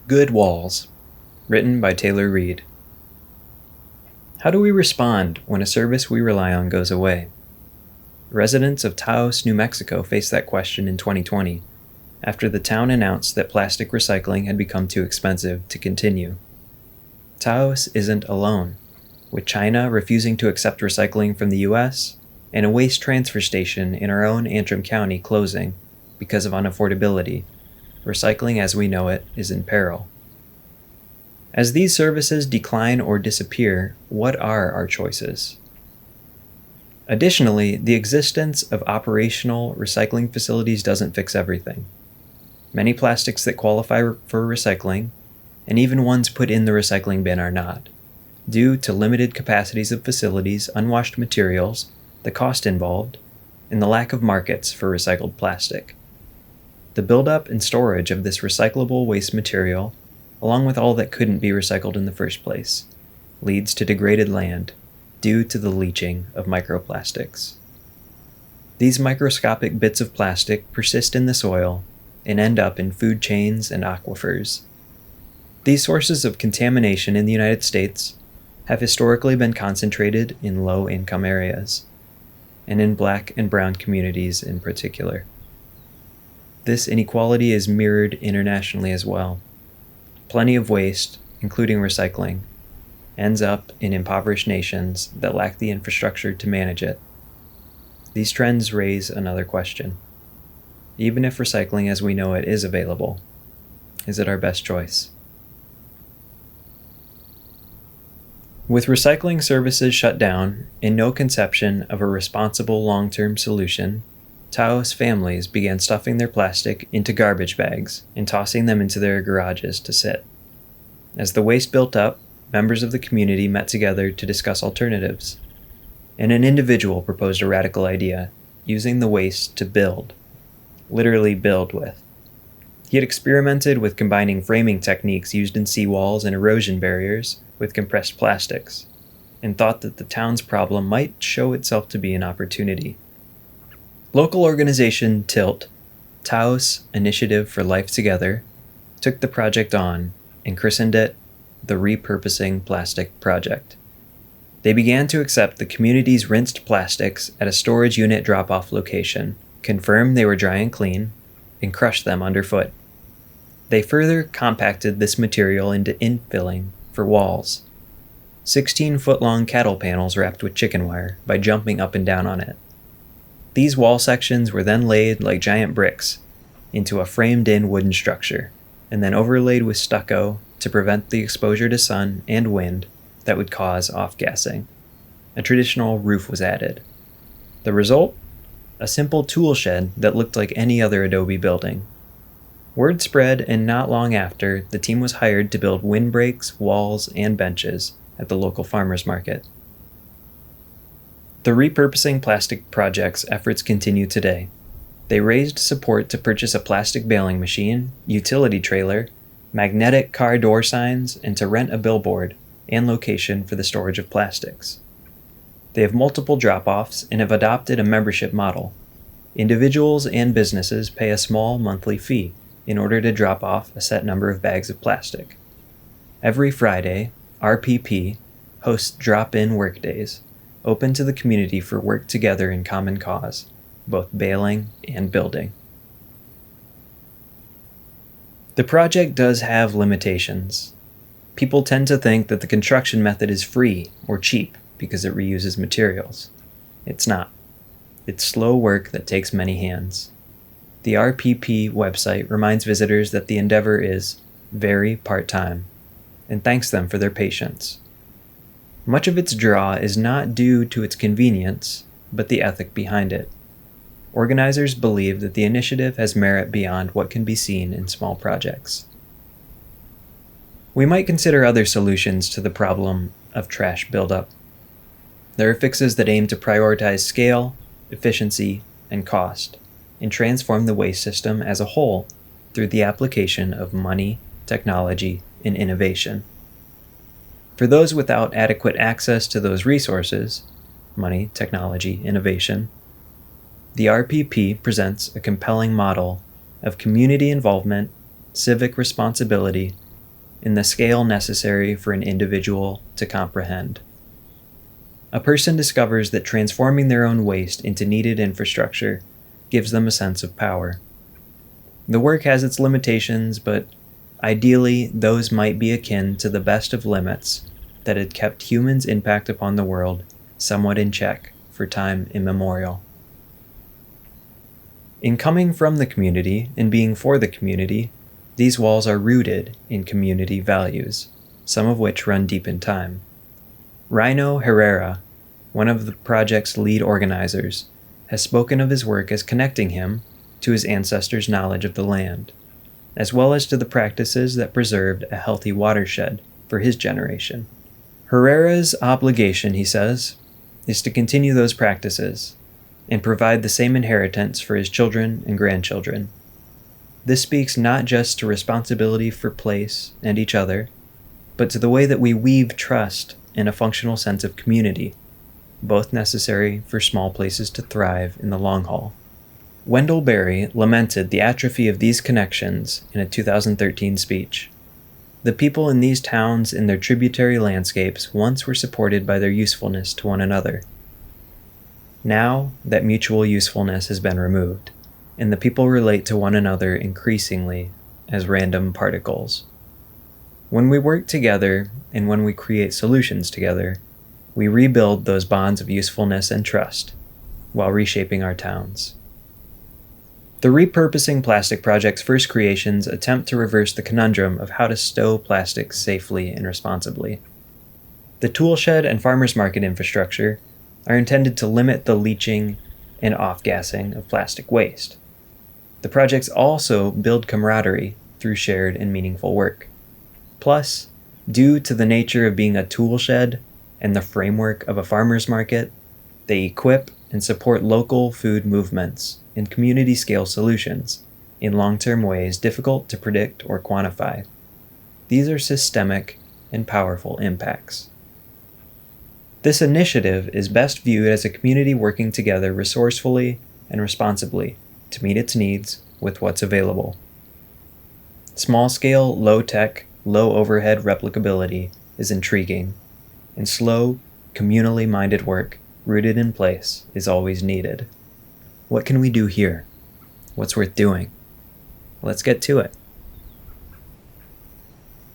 Good Walls, written by Taylor Reed. How do we respond when a service we rely on goes away? Residents of Taos, New Mexico faced that question in 2020 after the town announced that plastic recycling had become too expensive to continue. Taos isn't alone, with China refusing to accept recycling from the US and a waste transfer station in our own Antrim County closing because of unaffordability. Recycling as we know it is in peril. As these services decline or disappear, what are our choices? Additionally, the existence of operational recycling facilities doesn't fix everything. Many plastics that qualify for recycling, and even ones put in the recycling bin, are not, due to limited capacities of facilities, unwashed materials, the cost involved, and the lack of markets for recycled plastic. The buildup and storage of this recyclable waste material, along with all that couldn't be recycled in the first place, leads to degraded land due to the leaching of microplastics. These microscopic bits of plastic persist in the soil and end up in food chains and aquifers. These sources of contamination in the United States have historically been concentrated in low-income areas, and in Black and brown communities in particular. This inequality is mirrored internationally as well. Plenty of waste, including recycling, ends up in impoverished nations that lack the infrastructure to manage it. These trends raise another question. Even if recycling as we know it is available, is it our best choice? With recycling services shut down and no conception of a responsible long-term solution, Taos families began stuffing their plastic into garbage bags and tossing them into their garages to sit. As the waste built up, members of the community met together to discuss alternatives, and an individual proposed a radical idea, using the waste to build, literally build with. He had experimented with combining framing techniques used in seawalls and erosion barriers with compressed plastics, and thought that the town's problem might show itself to be an opportunity. Local organization TILT, Taos Initiative for Life Together, took the project on and christened it the Repurposing Plastic Project. They began to accept the community's rinsed plastics at a storage unit drop-off location, confirm they were dry and clean, and crush them underfoot. They further compacted this material into infilling for walls, 16-foot-long cattle panels wrapped with chicken wire by jumping up and down on it. These wall sections were then laid like giant bricks into a framed-in wooden structure, and then overlaid with stucco to prevent the exposure to sun and wind that would cause off-gassing. A traditional roof was added. The result? A simple tool shed that looked like any other adobe building. Word spread, and not long after, the team was hired to build windbreaks, walls, and benches at the local farmers market. The Repurposing Plastic Project's efforts continue today. They raised support to purchase a plastic baling machine, utility trailer, magnetic car door signs, and to rent a billboard and location for the storage of plastics. They have multiple drop-offs and have adopted a membership model. Individuals and businesses pay a small monthly fee in order to drop off a set number of bags of plastic. Every Friday, RPP hosts drop-in workdays, open to the community for work together in common cause, both baling and building. The project does have limitations. People tend to think that the construction method is free or cheap because it reuses materials. It's not. It's slow work that takes many hands. The RPP website reminds visitors that the endeavor is very part-time, and thanks them for their patience. Much of its draw is not due to its convenience, but the ethic behind it. Organizers believe that the initiative has merit beyond what can be seen in small projects. We might consider other solutions to the problem of trash buildup. There are fixes that aim to prioritize scale, efficiency, and cost, and transform the waste system as a whole through the application of money, technology, and innovation. For those without adequate access to those resources, money, technology, innovation, the RPP presents a compelling model of community involvement, civic responsibility, in the scale necessary for an individual to comprehend. A person discovers that transforming their own waste into needed infrastructure gives them a sense of power. The work has its limitations, but ideally those might be akin to the best of limits that had kept humans' impact upon the world somewhat in check for time immemorial. In coming from the community and being for the community, these walls are rooted in community values, some of which run deep in time. Rhino Herrera, one of the project's lead organizers, has spoken of his work as connecting him to his ancestors' knowledge of the land, as well as to the practices that preserved a healthy watershed for his generation. Herrera's obligation, he says, is to continue those practices and provide the same inheritance for his children and grandchildren. This speaks not just to responsibility for place and each other, but to the way that we weave trust and a functional sense of community, both necessary for small places to thrive in the long haul. Wendell Berry lamented the atrophy of these connections in a 2013 speech. The people in these towns and their tributary landscapes once were supported by their usefulness to one another. Now that mutual usefulness has been removed, and the people relate to one another increasingly as random particles. When we work together and when we create solutions together, we rebuild those bonds of usefulness and trust while reshaping our towns. The Repurposing Plastic Project's first creations attempt to reverse the conundrum of how to stow plastics safely and responsibly. The tool shed and farmers market infrastructure are intended to limit the leaching and off-gassing of plastic waste. The projects also build camaraderie through shared and meaningful work. Plus, due to the nature of being a tool shed and the framework of a farmer's market, they equip and support local food movements and community-scale solutions in long-term ways difficult to predict or quantify. These are systemic and powerful impacts. This initiative is best viewed as a community working together resourcefully and responsibly to meet its needs with what's available. Small-scale, low-tech, low-overhead replicability is intriguing, and slow, communally minded work rooted in place is always needed. What can we do here? What's worth doing? Let's get to it.